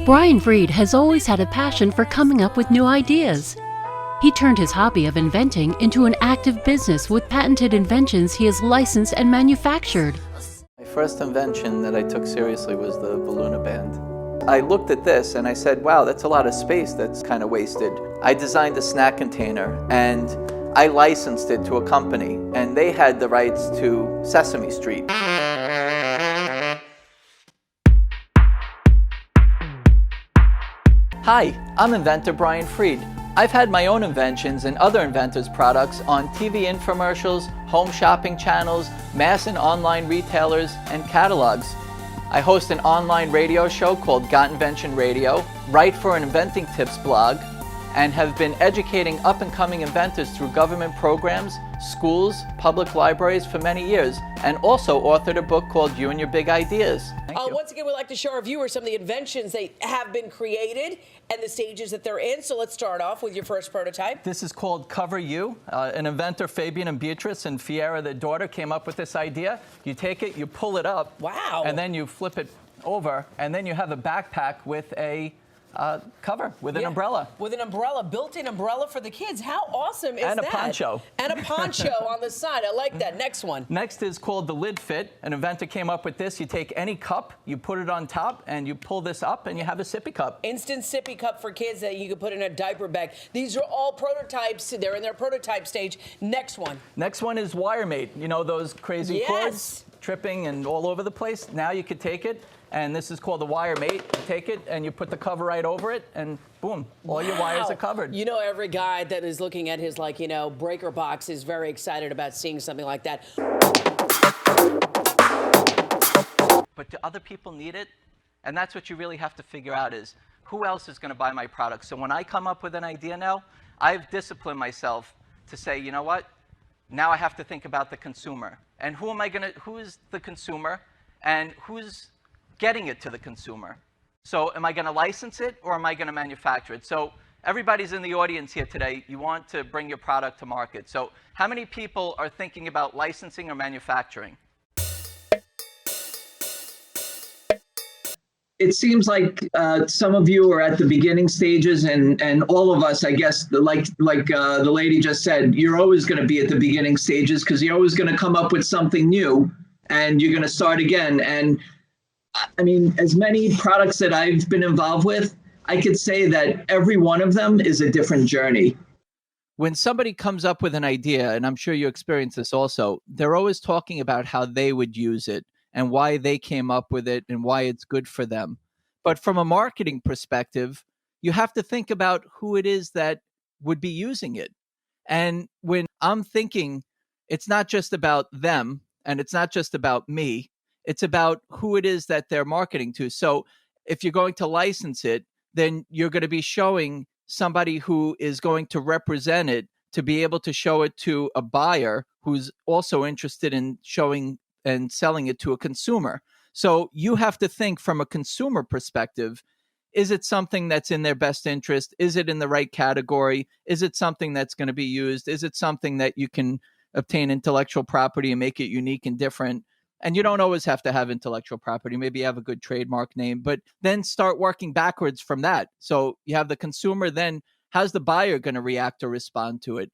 Brian Freed has always had a passion for coming up with new ideas. He turned his hobby of inventing into an active business with patented inventions he has licensed and manufactured. My first invention that I took seriously was the Bologna Band. I looked at this and I said, wow, that's a lot of space that's kind of wasted. I designed a snack container and I licensed it to a company and they had the rights to Sesame Street. Hi, I'm inventor Brian Freed. I've had my own inventions and other inventors' products on TV infomercials, home shopping channels, mass and online retailers, and catalogs. I host an online radio show called Got Invention Radio, write for an inventing tips blog, and have been educating up-and-coming inventors through government programs, schools, public libraries for many years, and also authored a book called You and Your Big Ideas. Once again, we'd like to show our viewers some of the inventions that have been created and the stages that they're in. So let's start off with your first prototype. This is called Cover You. An inventor, Fabian and Beatrice, and Fiera, their daughter, came up with this idea. You take it, you pull it up, wow, and then you flip it over, and then you have a backpack with a cover with an umbrella. With an umbrella, built-in umbrella for the kids. How awesome is that? And a poncho. And a poncho on the side. I like that. Next one. Next is called the Lid Fit. An inventor came up with this. You take any cup, you put it on top, and you pull this up, and you have a sippy cup. Instant sippy cup for kids that you can put in a diaper bag. These are all prototypes. They're in their prototype stage. Next one. Next one is WireMate. You know those crazy cords tripping and all over the place? Now you could take it. And this is called the WireMate. You take it and you put the cover right over it, and boom, all your wires are covered. You know, every guy that is looking at his, breaker box is very excited about seeing something like that. But do other people need it? And that's what you really have to figure out is, who else is going to buy my product? So when I come up with an idea now, I've disciplined myself to say, you know what? Now I have to think about the consumer. And who is the consumer? And who's getting it to the consumer? So am I going to license it or am I going to manufacture it? So everybody's in the audience here today. You want to bring your product to market. So how many people are thinking about licensing or manufacturing? It seems like some of you are at the beginning stages, and all of us, I guess, like the lady just said, you're always going to be at the beginning stages because you're always going to come up with something new and you're going to start again. And I mean, as many products that I've been involved with, I could say that every one of them is a different journey. When somebody comes up with an idea, and I'm sure you experience this also, they're always talking about how they would use it and why they came up with it and why it's good for them. But from a marketing perspective, you have to think about who it is that would be using it. And when I'm thinking, it's not just about them and it's not just about me. It's about who it is that they're marketing to. So if you're going to license it, then you're going to be showing somebody who is going to represent it to be able to show it to a buyer who's also interested in showing and selling it to a consumer. So you have to think from a consumer perspective, is it something that's in their best interest? Is it in the right category? Is it something that's going to be used? Is it something that you can obtain intellectual property and make it unique and different? And you don't always have to have intellectual property. Maybe you have a good trademark name, but then start working backwards from that. So you have the consumer, then how's the buyer going to react or respond to it?